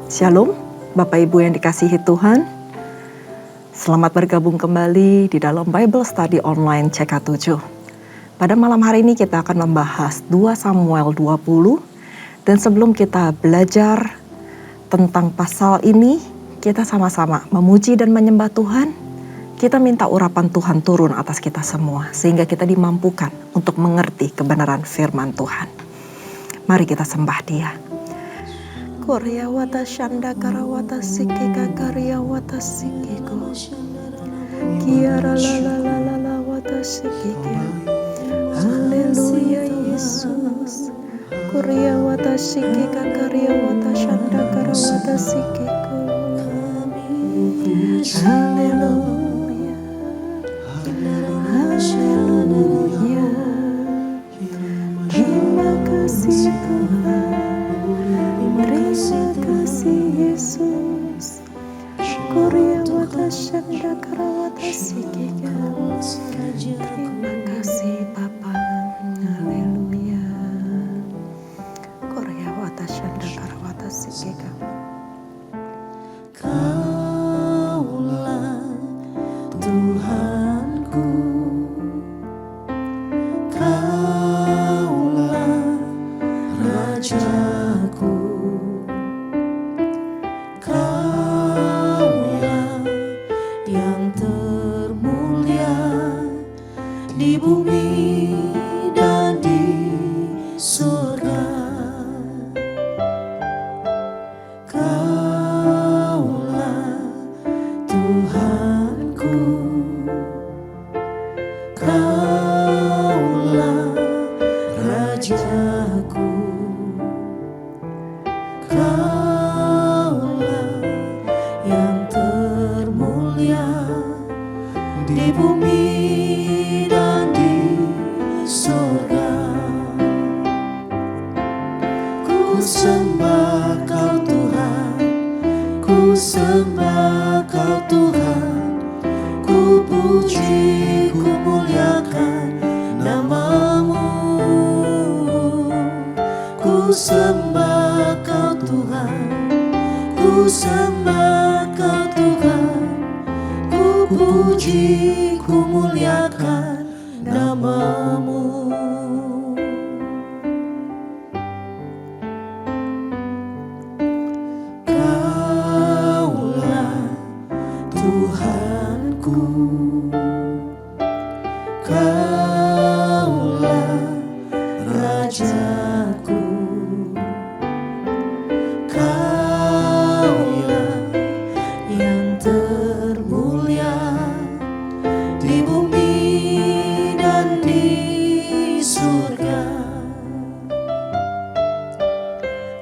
Shalom, Bapak Ibu yang dikasihi Tuhan. Selamat bergabung kembali di dalam Bible Study Online CK7. Pada malam hari ini kita akan membahas 2 Samuel 20. Dan sebelum kita belajar tentang pasal ini, kita sama-sama memuji dan menyembah Tuhan. Kita minta urapan Tuhan turun atas kita semua, sehingga kita dimampukan untuk mengerti kebenaran firman Tuhan. Mari kita sembah Dia. Korea wata shanda karawata sike kakaria wata sike ko kiara la la la la la wata sike ko haleluya Yesus Korea wata sike kakaria wata shanda karawata sike ko haleluya haleluya terima kasih Tuhan. Terima kasih Yesus. Korea wata shanda karawata sikika. Terima kasih Bapa. Haleluya. Korea wata shanda karawata sikika. Kaulah Tuhanku, Kaulah Rajaku. Di bumi dan di surga, Kaulah Tuhanku, Kaulah Rajaku, Kaulah yang termulia di bumi dan di surga. Ku sembah Kau Tuhan, ku sembah Kau Tuhan, ku puji, ku muliakan nama-Mu. Ku sembah Kau Tuhan, ku sembah Kau Tuhan, ku puji, ku muliakan nama-Mu. Kaulah Tuhanku, Kaulah Rajaku, Kaulah yang termulia di bumi dan di surga.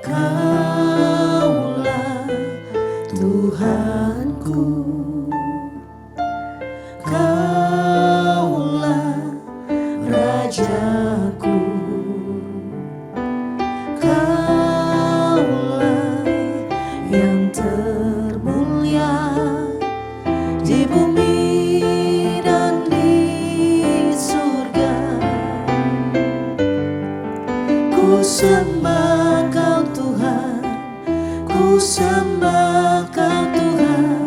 Kaulah Tuhanku, Kaulah Rajaku, Kaulah yang termulia di bumi dan di surga. Ku sembah Kau Tuhan, ku sembah Kau Tuhan,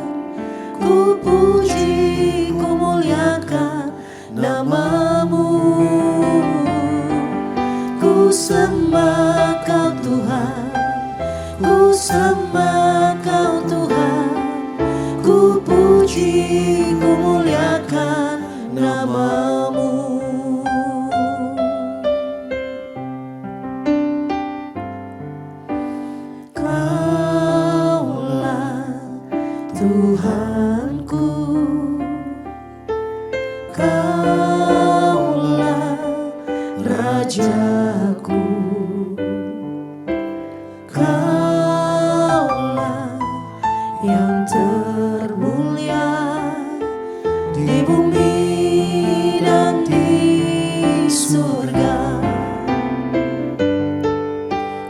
ku puji, ku muliakan nama-Mu. Ku sembah Kau Tuhan, ku sembah Kau Tuhan, ku puji, ku muliakan nama-Mu. Kaulah Tuhanku, Kaulah Rajaku, Kaulah yang termulia di bumi dan di surga.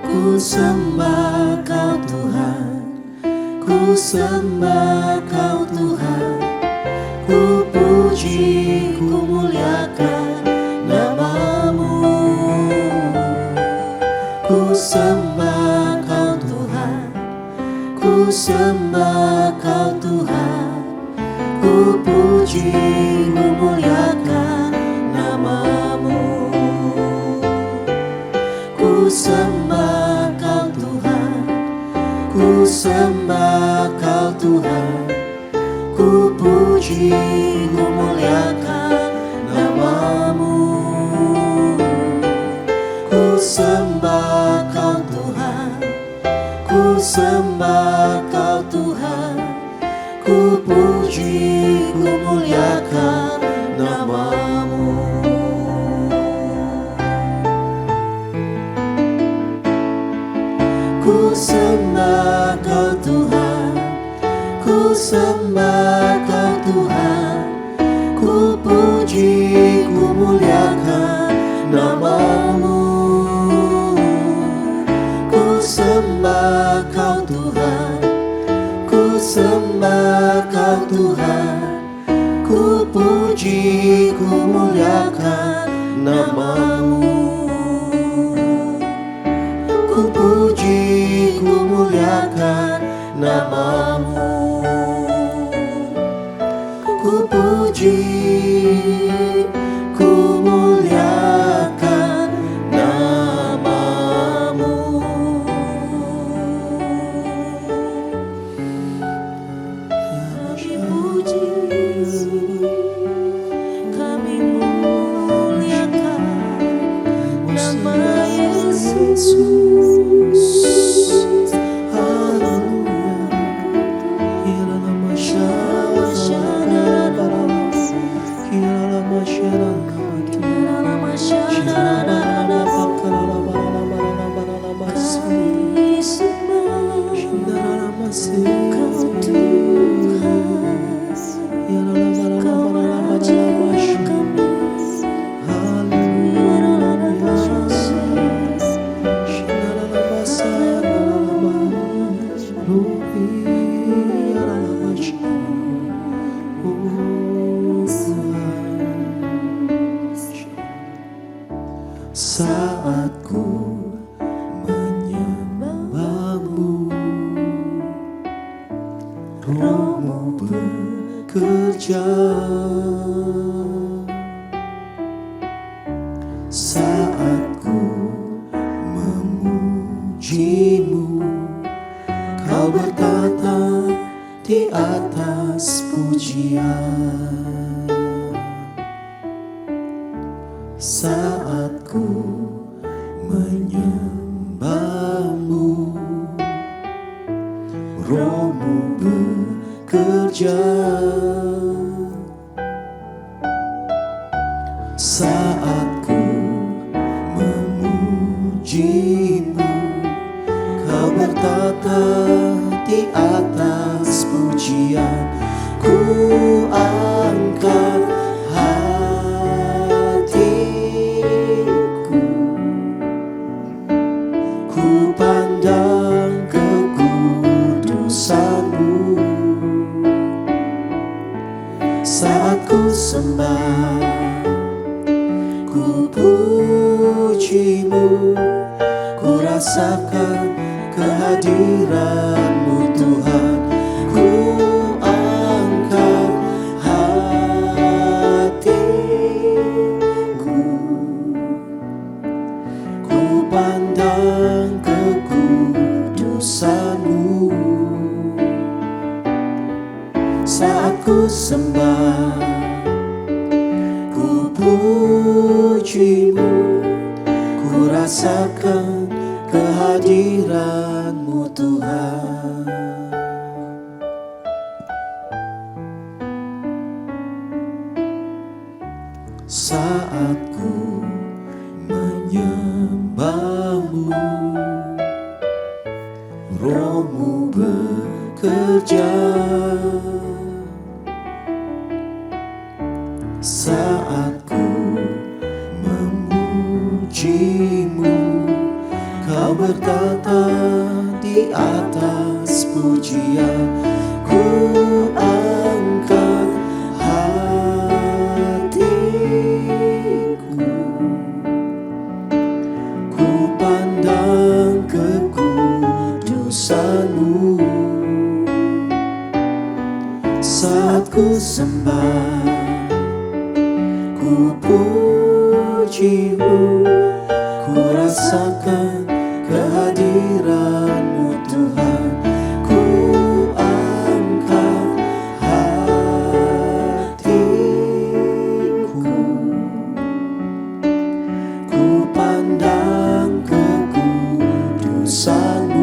Ku sembah Kau Tuhan, ku sembah Kau Tuhan, ku puji, ku muliakan nama-Mu. Ku sembah Kau Tuhan, ku ku sembah Kau Tuhan, ku puji, ku muliakan nama-Mu. Ku sembah Kau Tuhan, ku sembah Kau Tuhan, ku puji, ku muliakan nama-Mu. Ku sembah Kau Tuhan, ku sembah Kau Tuhan, ku puji, ku muliakan nama-Mu. Ku sembah Kau Tuhan, ku sembah Kau Tuhan, ku puji, ku muliakan nama-Mu. Ku sembah Kau Tuhan, ku sembah Kau Tuhan, ku puji, ku muliakan nama-Mu. Ku puji, ku muliakan nama-Mu. Ku puji, ku muliakan nama-Mu. Kami puji, kami muliakan nama Yesus. Saat ku menyembah-Mu, Roh-Mu bekerja. Saat ku memuji-Mu, Kau bertata di atas pujian. Saat ku menyembah-Mu, Roh-Mu bekerja. Saat ku memuji-Mu, Kau bertata di atas pujian. Ku angkat hatiku, ku pandang kekudusan-Mu. Saat ku sembah, ku puji-Mu, ku rasakan kehadiran-Mu Tuhan. Ku angkat hatiku, ku pandang kekudusan-Mu. Saat ku sembah, ku puji-Mu, ku rasakan kehadiran-Mu Tuhan. Saat ku menyembah-Mu, Roh-Mu bekerja. Saat ku memuji-Mu, Kau bertata di atas pujian. Ku angkat hatiku, ku pandang kekudusan-Mu. ku sembah, ku puji-Mu, ku rasakan kehadiran-Mu Tuhan. Ku angkat hatiku, ku pandang kekudusan-Mu.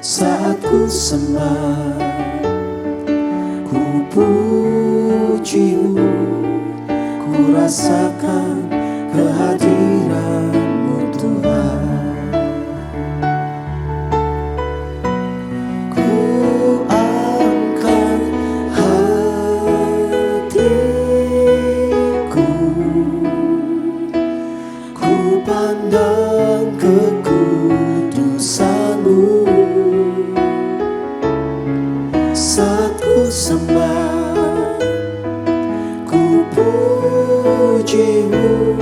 Saat ku sembah, ku puji-Mu, ku rasakan kehadiran-Mu Tuhan. Ku angkat hatiku, ku pandang kekudusan-Mu. Saat ku sembah, ku puji-Mu,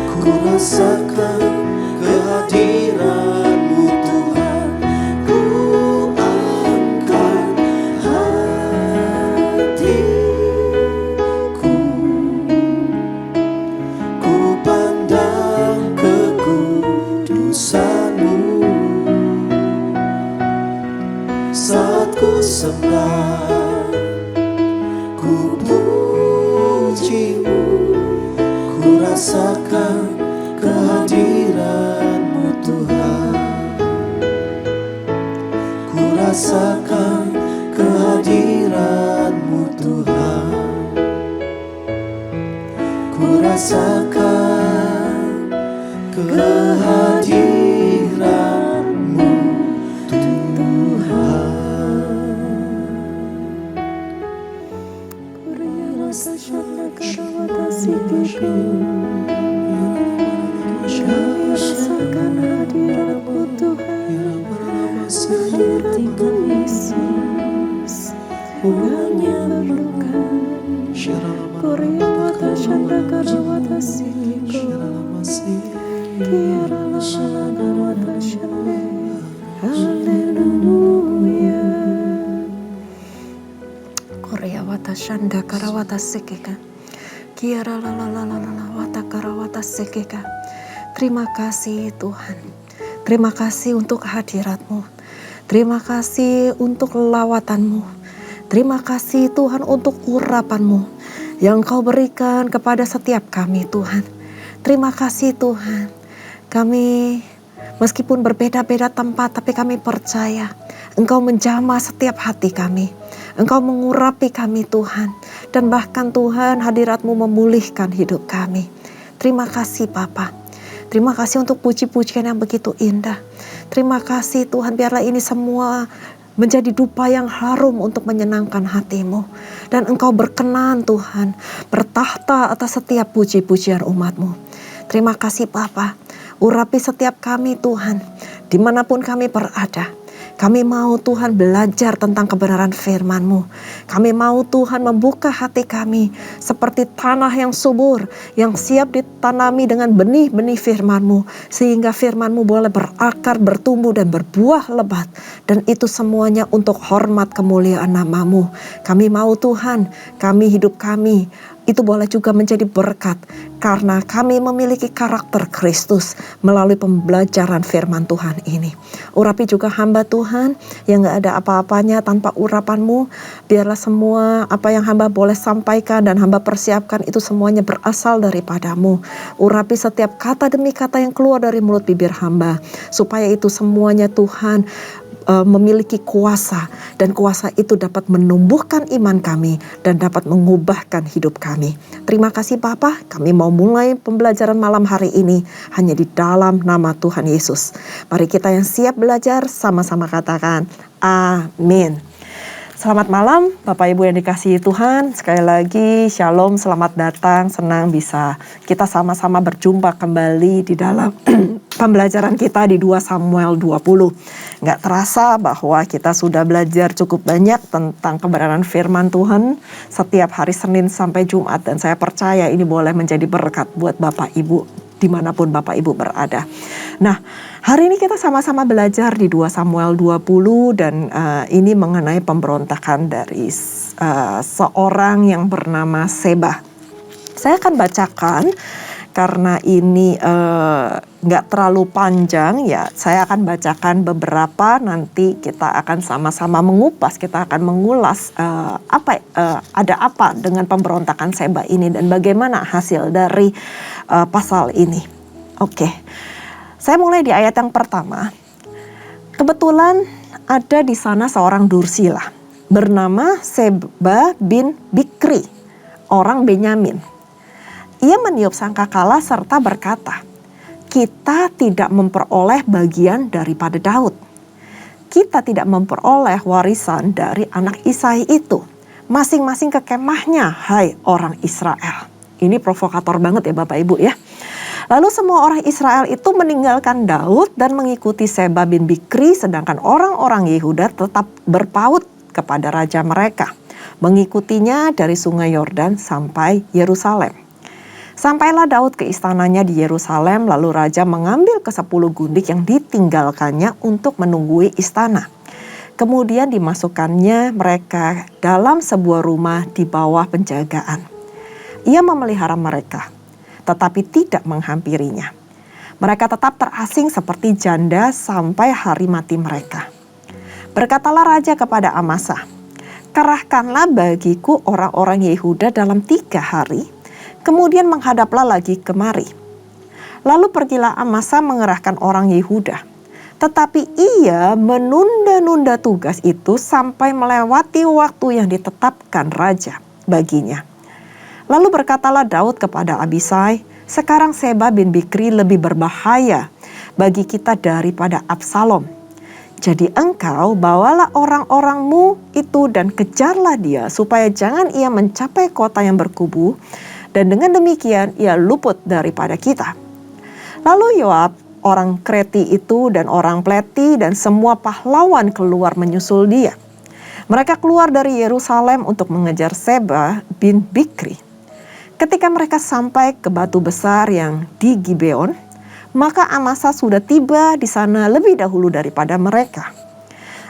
ku rasakan kehadiran-Mu Tuhan. Ku angkat hatiku, ku pandang kekudusan-Mu. Saat ku sembah, ku puji-Mu, ku rasakan kehadiran-Mu Tuhan. Ku rasakan kehadiran-Mu Tuhan. Ku rasakan kehadiran-Mu Tuhan. Rasakan hadirat-Mu Tuhan, hadirat-Mu Yesus, hanya perlukan Korea wata shanda karawata sikiko, Kiara lalana wata shande, Haleluya. Korea wata shanda karawata sikika, Kiara lalala wata karawata sikika. Terima kasih Tuhan, terima kasih untuk hadirat-Mu, terima kasih untuk lawatan-Mu, terima kasih Tuhan untuk urapan-Mu yang Kau berikan kepada setiap kami Tuhan. Terima kasih Tuhan, kami meskipun berbeda-beda tempat tapi kami percaya Engkau menjamah setiap hati kami, Engkau mengurapi kami Tuhan, dan bahkan Tuhan hadirat-Mu memulihkan hidup kami. Terima kasih Bapa. Terima kasih untuk puji-pujian yang begitu indah. Terima kasih Tuhan, biarlah ini semua menjadi dupa yang harum untuk menyenangkan hati-Mu. Dan Engkau berkenan Tuhan, bertahta atas setiap puji-pujian umat-Mu. Terima kasih Bapa, urapi setiap kami Tuhan, dimanapun kami berada. Kami mau Tuhan belajar tentang kebenaran firman-Mu. Kami mau Tuhan membuka hati kami seperti tanah yang subur, yang siap ditanami dengan benih-benih firman-Mu. Sehingga firman-Mu boleh berakar, bertumbuh dan berbuah lebat. Dan itu semuanya untuk hormat kemuliaan nama-Mu. Kami mau Tuhan, hidup kami itu boleh juga menjadi berkat karena kami memiliki karakter Kristus melalui pembelajaran firman Tuhan ini. Urapi juga hamba Tuhan yang gak ada apa-apanya tanpa urapan-Mu. Biarlah semua apa yang hamba boleh sampaikan dan hamba persiapkan itu semuanya berasal daripada-Mu. Urapi setiap kata demi kata yang keluar dari mulut bibir hamba, supaya itu semuanya Tuhan memiliki kuasa, dan kuasa itu dapat menumbuhkan iman kami dan dapat mengubahkan hidup kami. Terima kasih Bapa, kami mau mulai pembelajaran malam hari ini hanya di dalam nama Tuhan Yesus. Mari kita yang siap belajar sama-sama katakan amin. Selamat malam Bapak Ibu yang dikasihi Tuhan. Sekali lagi shalom, selamat datang. Senang bisa kita sama-sama berjumpa kembali di dalam pembelajaran kita di 2 Samuel 20. Nggak terasa bahwa kita sudah belajar cukup banyak tentang kebenaran firman Tuhan setiap hari Senin sampai Jumat. Dan saya percaya ini boleh menjadi berkat buat Bapak Ibu dimanapun Bapak Ibu berada. Nah, Hari ini kita sama-sama belajar di 2 Samuel 20 dan ini mengenai pemberontakan dari seorang yang bernama Seba. Saya akan bacakan karena ini nggak terlalu panjang ya. Saya akan bacakan beberapa, nanti kita akan sama-sama mengupas, kita akan mengulas ada apa dengan pemberontakan Seba ini dan bagaimana hasil dari pasal ini. Oke. Saya mulai di ayat yang pertama. Kebetulan ada di sana seorang Dursila bernama Seba bin Bikri, orang Benyamin. Ia meniup sangkakala serta berkata, "Kita tidak memperoleh bagian daripada Daud. Kita tidak memperoleh warisan dari anak Isai itu. Masing-masing ke kemahnya, hai orang Israel." Ini provokator banget ya Bapak Ibu ya. Lalu semua orang Israel itu meninggalkan Daud dan mengikuti Seba bin Bikri, sedangkan orang-orang Yehuda tetap berpaut kepada raja mereka, mengikutinya dari sungai Yordan sampai Yerusalem. Sampailah Daud ke istananya di Yerusalem, lalu raja mengambil ke-10 gundik yang ditinggalkannya untuk menunggui istana. Kemudian dimasukkannya mereka dalam sebuah rumah di bawah penjagaan. Ia memelihara mereka, tetapi tidak menghampirinya. Mereka tetap terasing seperti janda sampai hari mati mereka. Berkatalah raja kepada Amasa, "Kerahkanlah bagiku orang-orang Yehuda dalam 3 hari, kemudian menghadaplah lagi kemari." Lalu pergilah Amasa mengerahkan orang Yehuda. Tetapi ia menunda-nunda tugas itu sampai melewati waktu yang ditetapkan raja baginya. Lalu berkatalah Daud kepada Abisai, "Sekarang Seba bin Bikri lebih berbahaya bagi kita daripada Absalom. Jadi engkau bawalah orang-orangmu itu dan kejarlah dia supaya jangan ia mencapai kota yang berkubu, dan dengan demikian ia luput daripada kita." Lalu Yoab, orang Kreti itu dan orang Pleti dan semua pahlawan keluar menyusul dia. Mereka keluar dari Yerusalem untuk mengejar Seba bin Bikri. Ketika mereka sampai ke batu besar yang di Gibeon, maka Amasa sudah tiba di sana lebih dahulu daripada mereka.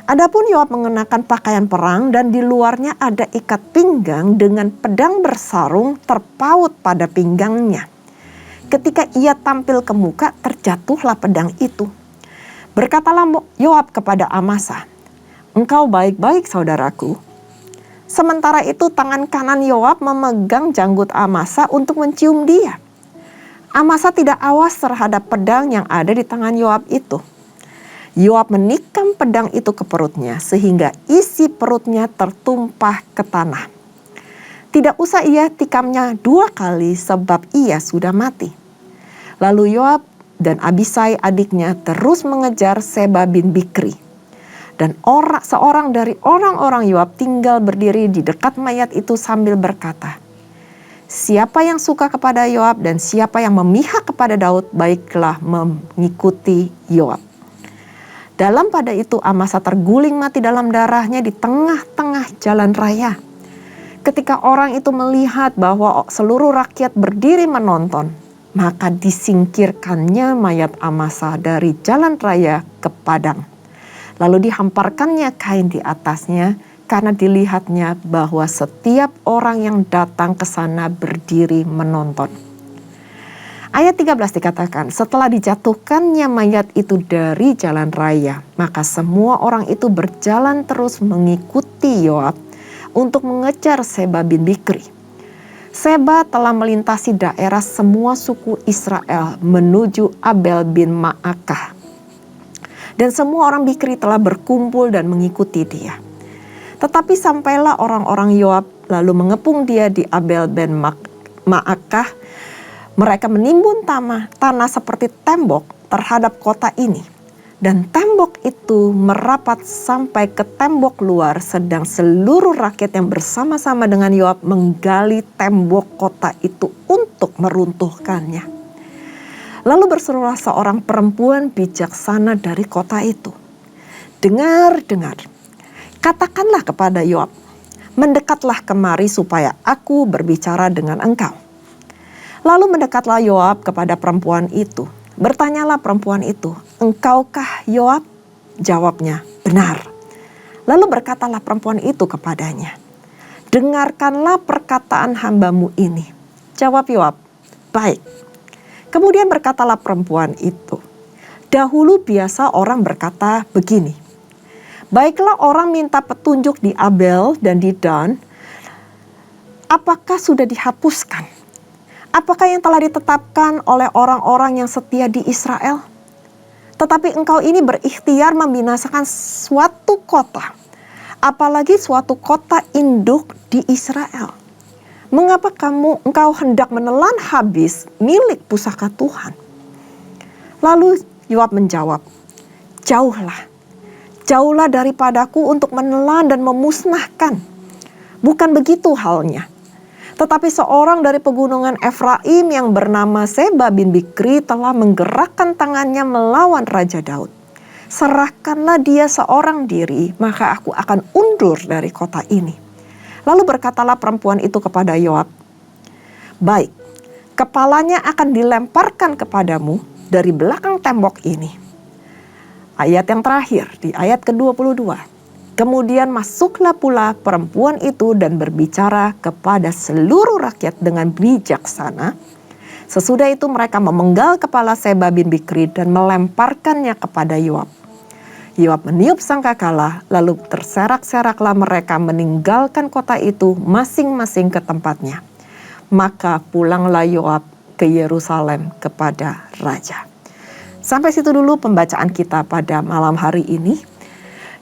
Adapun Yoab mengenakan pakaian perang dan di luarnya ada ikat pinggang dengan pedang bersarung terpaut pada pinggangnya. Ketika ia tampil ke muka, terjatuhlah pedang itu. Berkatalah Yoab kepada Amasa, "Engkau baik-baik saudaraku." Sementara itu tangan kanan Yoab memegang janggut Amasa untuk mencium dia. Amasa tidak awas terhadap pedang yang ada di tangan Yoab itu. Yoab menikam pedang itu ke perutnya sehingga isi perutnya tertumpah ke tanah. Tidak usah ia tikamnya 2 kali sebab ia sudah mati. Lalu Yoab dan Abisai adiknya terus mengejar Seba bin Bikri. Dan seorang dari orang-orang Yoab tinggal berdiri di dekat mayat itu sambil berkata, "Siapa yang suka kepada Yoab dan siapa yang memihak kepada Daud, baiklah mengikuti Yoab." Dalam pada itu Amasa terguling mati dalam darahnya di tengah-tengah jalan raya. Ketika orang itu melihat bahwa seluruh rakyat berdiri menonton, maka disingkirkannya mayat Amasa dari jalan raya ke padang. Lalu dihamparkannya kain di atasnya karena dilihatnya bahwa setiap orang yang datang ke sana berdiri menonton. Ayat 13 dikatakan, setelah dijatuhkannya mayat itu dari jalan raya, maka semua orang itu berjalan terus mengikuti Yoab untuk mengejar Seba bin Bikri. Seba telah melintasi daerah semua suku Israel menuju Abel bin Maakah. Dan semua orang Bikri telah berkumpul dan mengikuti dia. Tetapi sampailah orang-orang Yoab lalu mengepung dia di Abel bin Maakah. Mereka menimbun tanah seperti tembok terhadap kota ini. Dan tembok itu merapat sampai ke tembok luar, sedang seluruh rakyat yang bersama-sama dengan Yoab menggali tembok kota itu untuk meruntuhkannya. Lalu berserulah seorang perempuan bijaksana dari kota itu, "Dengar, katakanlah kepada Yoab, mendekatlah kemari supaya aku berbicara dengan engkau." Lalu mendekatlah Yoab kepada perempuan itu. Bertanyalah perempuan itu, "Engkaukah Yoab?" Jawabnya, "Benar." Lalu berkatalah perempuan itu kepadanya, "Dengarkanlah perkataan hambamu ini." Jawab Yoab, "Baik." Kemudian berkatalah perempuan itu, "Dahulu biasa orang berkata begini, baiklah orang minta petunjuk di Abel dan di Dan, apakah sudah dihapuskan? Apakah yang telah ditetapkan oleh orang-orang yang setia di Israel? Tetapi engkau ini berikhtiar membinasakan suatu kota, apalagi suatu kota induk di Israel. Mengapa engkau hendak menelan habis milik pusaka Tuhan?" Lalu Yoab menjawab, Jauhlah daripadaku untuk menelan dan memusnahkan. Bukan begitu halnya. Tetapi seorang dari pegunungan Efraim yang bernama Seba bin Bikri telah menggerakkan tangannya melawan Raja Daud. Serahkanlah dia seorang diri, maka aku akan undur dari kota ini. Lalu berkatalah perempuan itu kepada Yoab, "Baik, kepalanya akan dilemparkan kepadamu dari belakang tembok ini." Ayat yang terakhir di ayat ke-22. Kemudian masuklah pula perempuan itu dan berbicara kepada seluruh rakyat dengan bijaksana. Sesudah itu mereka memenggal kepala Seba bin Bikri dan melemparkannya kepada Yoab. Yoab meniup sangkakala, lalu terserak-seraklah mereka meninggalkan kota itu masing-masing ke tempatnya. Maka pulanglah Yoab ke Yerusalem kepada raja. Sampai situ dulu pembacaan kita pada malam hari ini.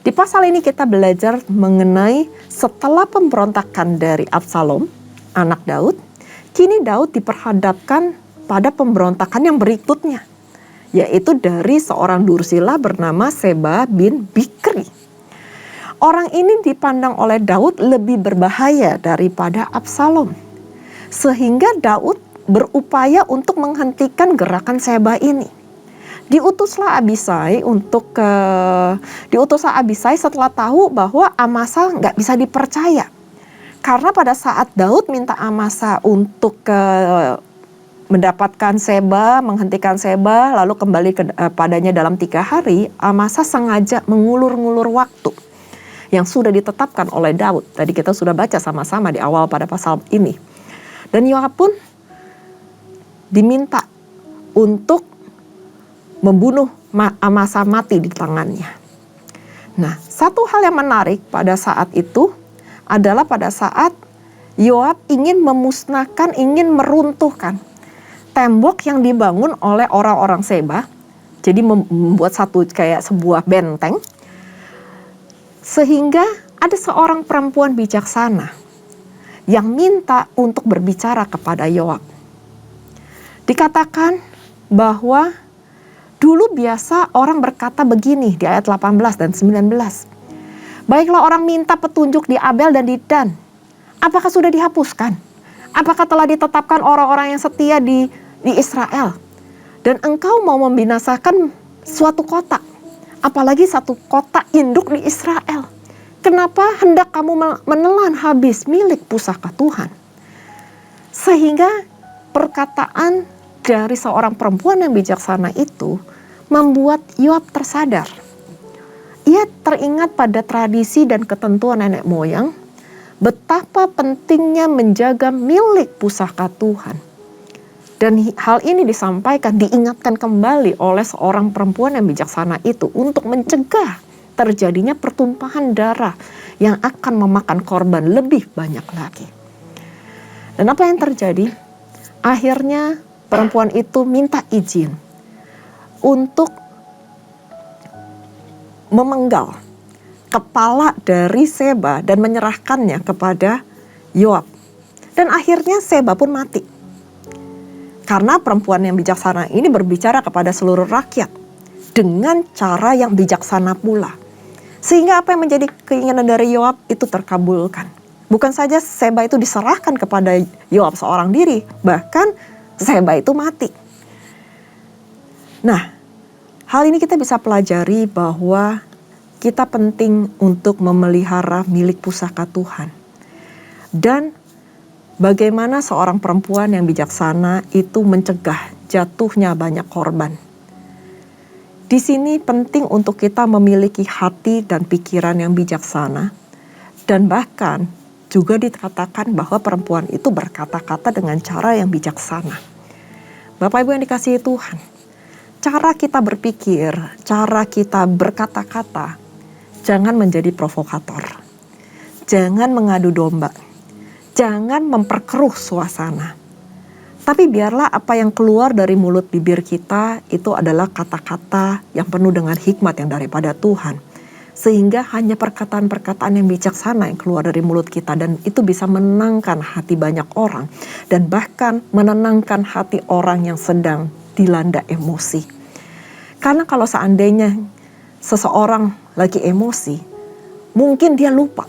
Di pasal ini kita belajar mengenai setelah pemberontakan dari Absalom, anak Daud, kini Daud diperhadapkan pada pemberontakan yang berikutnya, yaitu dari seorang dursila bernama Seba bin Bikri. Orang ini dipandang oleh Daud lebih berbahaya daripada Absalom, sehingga Daud berupaya untuk menghentikan gerakan Seba ini. Diutuslah Abisai setelah tahu bahwa Amasa nggak bisa dipercaya. Karena pada saat Daud minta Amasa untuk mendapatkan Seba, menghentikan Seba, lalu kembali padanya dalam 3 hari, Amasa sengaja mengulur-ngulur waktu yang sudah ditetapkan oleh Daud. Tadi kita sudah baca sama-sama di awal pada pasal ini. Dan Yoab pun diminta untuk membunuh Amasa mati di tangannya. Nah, satu hal yang menarik pada saat itu adalah pada saat Yoab ingin memusnahkan, ingin meruntuhkan tembok yang dibangun oleh orang-orang Seba. Jadi membuat kayak sebuah benteng. Sehingga ada seorang perempuan bijaksana yang minta untuk berbicara kepada Yoab. Dikatakan bahwa dulu biasa orang berkata begini di ayat 18 dan 19. Baiklah orang minta petunjuk di Abel dan di Dan. Apakah sudah dihapuskan? Apakah telah ditetapkan orang-orang yang setia di Israel? Dan engkau mau membinasakan suatu kota, apalagi satu kota induk di Israel. Kenapa hendak kamu menelan habis milik pusaka Tuhan? Sehingga perkataan dari seorang perempuan yang bijaksana itu membuat Yoab tersadar. Ia teringat pada tradisi dan ketentuan nenek moyang, betapa pentingnya menjaga milik pusaka Tuhan. Dan hal ini disampaikan, diingatkan kembali oleh seorang perempuan yang bijaksana itu untuk mencegah terjadinya pertumpahan darah yang akan memakan korban lebih banyak lagi. Dan apa yang terjadi? Akhirnya perempuan itu minta izin untuk memenggal kepala dari Seba dan menyerahkannya kepada Yoab. Dan akhirnya Seba pun mati. Karena perempuan yang bijaksana ini berbicara kepada seluruh rakyat dengan cara yang bijaksana pula. Sehingga apa yang menjadi keinginan dari Yoab itu terkabulkan. Bukan saja Seba itu diserahkan kepada Yoab seorang diri, bahkan Seba itu mati. Nah, hal ini kita bisa pelajari bahwa kita penting untuk memelihara milik pusaka Tuhan. Dan bagaimana seorang perempuan yang bijaksana itu mencegah jatuhnya banyak korban. Di sini penting untuk kita memiliki hati dan pikiran yang bijaksana, dan bahkan juga dikatakan bahwa perempuan itu berkata-kata dengan cara yang bijaksana. Bapak Ibu yang dikasihi Tuhan, cara kita berpikir, cara kita berkata-kata, jangan menjadi provokator. Jangan mengadu domba. Jangan memperkeruh suasana. Tapi biarlah apa yang keluar dari mulut bibir kita itu adalah kata-kata yang penuh dengan hikmat yang daripada Tuhan. Sehingga hanya perkataan-perkataan yang bijaksana yang keluar dari mulut kita. Dan itu bisa menenangkan hati banyak orang. Dan bahkan menenangkan hati orang yang sedang dilanda emosi. Karena kalau seandainya seseorang lagi emosi, mungkin dia lupa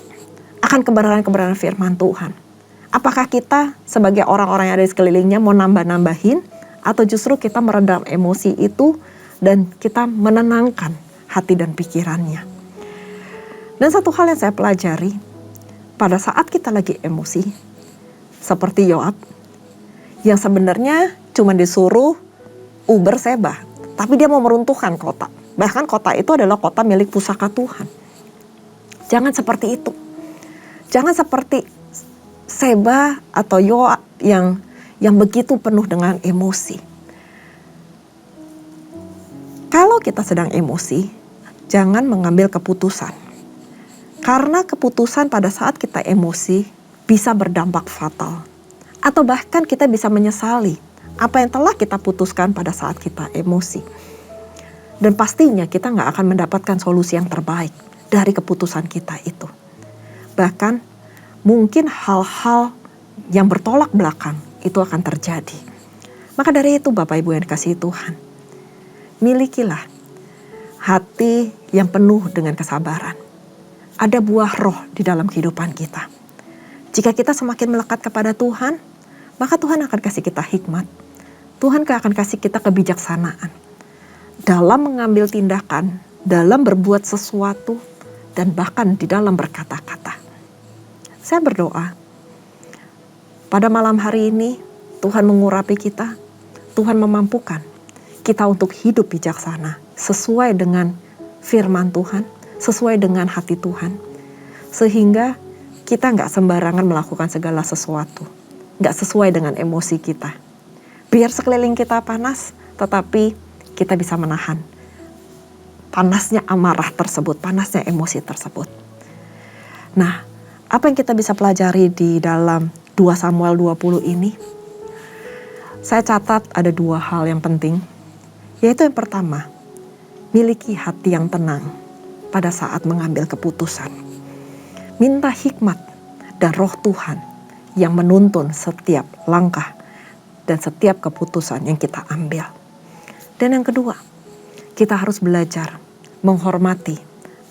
akan kebenaran-kebenaran firman Tuhan. Apakah kita sebagai orang-orang yang ada di sekelilingnya mau nambah-nambahin, atau justru kita meredam emosi itu dan kita menenangkan hati dan pikirannya. Dan satu hal yang saya pelajari, pada saat kita lagi emosi, seperti Yoab, yang sebenarnya cuma disuruh Berseba, tapi dia mau meruntuhkan kota. Bahkan kota itu adalah kota milik pusaka Tuhan. Jangan seperti itu. Jangan seperti Seba atau Yoab yang begitu penuh dengan emosi. Kalau kita sedang emosi, jangan mengambil keputusan. Karena keputusan pada saat kita emosi bisa berdampak fatal. Atau bahkan kita bisa menyesali apa yang telah kita putuskan pada saat kita emosi. Dan pastinya kita nggak akan mendapatkan solusi yang terbaik dari keputusan kita itu. Bahkan mungkin hal-hal yang bertolak belakang itu akan terjadi. Maka dari itu Bapak Ibu yang dikasihi Tuhan, milikilah hati yang penuh dengan kesabaran. Ada buah roh di dalam kehidupan kita. Jika kita semakin melekat kepada Tuhan, maka Tuhan akan kasih kita hikmat. Tuhan akan kasih kita kebijaksanaan dalam mengambil tindakan, dalam berbuat sesuatu, dan bahkan di dalam berkata-kata. Saya berdoa, pada malam hari ini Tuhan mengurapi kita, Tuhan memampukan kita untuk hidup bijaksana, sesuai dengan firman Tuhan, sesuai dengan hati Tuhan. Sehingga kita nggak sembarangan melakukan segala sesuatu, nggak sesuai dengan emosi kita. Biar sekeliling kita panas, tetapi kita bisa menahan panasnya amarah tersebut, panasnya emosi tersebut. Nah, apa yang kita bisa pelajari di dalam 2 Samuel 20 ini? Saya catat ada 2 hal yang penting. Yaitu yang pertama, miliki hati yang tenang pada saat mengambil keputusan. Minta hikmat dan roh Tuhan yang menuntun setiap langkah dan setiap keputusan yang kita ambil. Dan yang kedua, kita harus belajar menghormati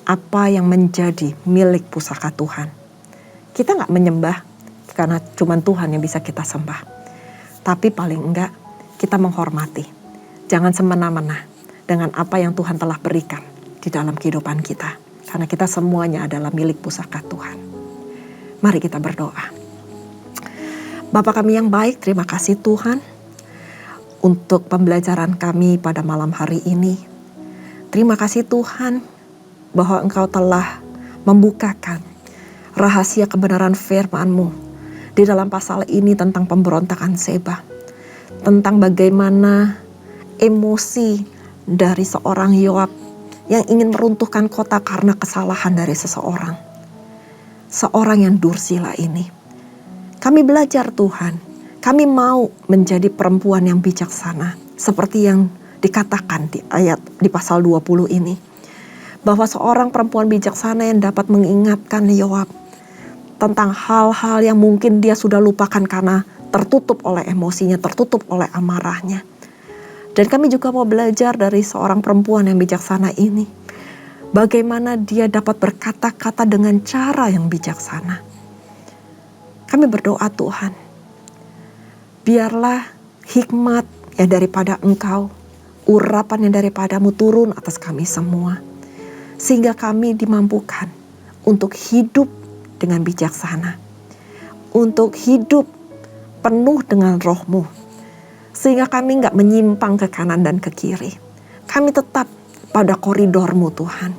apa yang menjadi milik pusaka Tuhan. Kita nggak menyembah karena cuma Tuhan yang bisa kita sembah. Tapi paling enggak kita menghormati. Jangan semena-mena dengan apa yang Tuhan telah berikan di dalam kehidupan kita. Karena kita semuanya adalah milik pusaka Tuhan. Mari kita berdoa. Bapa kami yang baik, terima kasih Tuhan untuk pembelajaran kami pada malam hari ini. Terima kasih Tuhan bahwa Engkau telah membukakan rahasia kebenaran firman-Mu di dalam pasal ini tentang pemberontakan Seba. Tentang bagaimana emosi dari seorang Yoab yang ingin meruntuhkan kota karena kesalahan dari seseorang. Seorang yang dursila ini. Kami belajar Tuhan, kami mau menjadi perempuan yang bijaksana. Seperti yang dikatakan di pasal 20 ini. Bahwa seorang perempuan bijaksana yang dapat mengingatkan Yoab tentang hal-hal yang mungkin dia sudah lupakan karena tertutup oleh emosinya, tertutup oleh amarahnya. Dan kami juga mau belajar dari seorang perempuan yang bijaksana ini. Bagaimana dia dapat berkata-kata dengan cara yang bijaksana. Kami berdoa Tuhan, biarlah hikmat yang daripada Engkau, urapan yang daripadamu turun atas kami semua. Sehingga kami dimampukan untuk hidup dengan bijaksana. Untuk hidup penuh dengan roh-Mu. Sehingga kami nggak menyimpang ke kanan dan ke kiri. Kami tetap pada koridor-Mu Tuhan.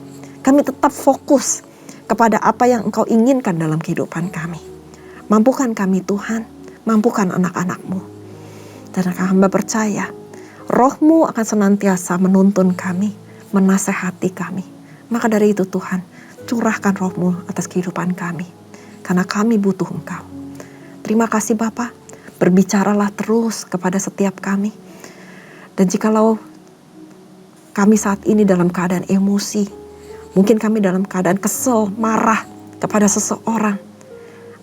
Kami tetap fokus kepada apa yang Engkau inginkan dalam kehidupan kami. Mampukan kami Tuhan, mampukan anak-anak-Mu. Dan hamba percaya, Roh-Mu akan senantiasa menuntun kami, menasehati kami. Maka dari itu Tuhan, curahkan Roh-Mu atas kehidupan kami. Karena kami butuh Engkau. Terima kasih Bapa, berbicaralah terus kepada setiap kami. Dan jikalau kami saat ini dalam keadaan emosi, mungkin kami dalam keadaan kesel, marah kepada seseorang,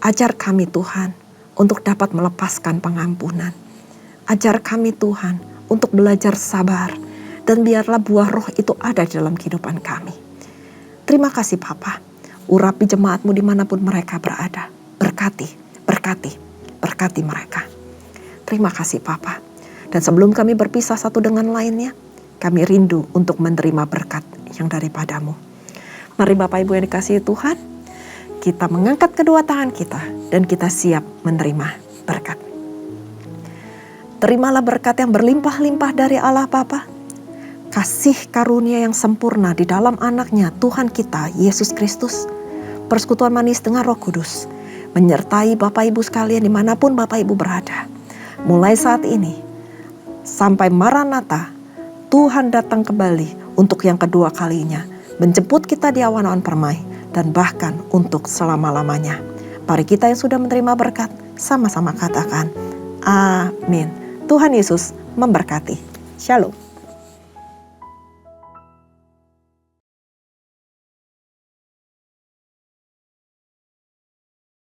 ajar kami Tuhan untuk dapat melepaskan pengampunan. Ajar kami Tuhan untuk belajar sabar. Dan biarlah buah roh itu ada di dalam kehidupan kami. Terima kasih Bapa. Urapi jemaat-Mu dimanapun mereka berada. Berkati mereka. Terima kasih Bapa. Dan sebelum kami berpisah satu dengan lainnya, kami rindu untuk menerima berkat yang daripada-Mu. Mari Bapak Ibu yang dikasihi Tuhan, kita mengangkat kedua tangan kita dan kita siap menerima berkat. Terimalah berkat yang berlimpah-limpah dari Allah Bapa, kasih karunia yang sempurna di dalam anaknya Tuhan kita Yesus Kristus, persekutuan manis dengan Roh Kudus, menyertai Bapak Ibu sekalian dimanapun Bapak Ibu berada. Mulai saat ini sampai Maranatha, Tuhan datang kembali untuk yang kedua kalinya, menjemput kita di awan-awan permai, dan bahkan untuk selama-lamanya. Mari kita yang sudah menerima berkat, sama-sama katakan, amin. Tuhan Yesus memberkati. Shalom.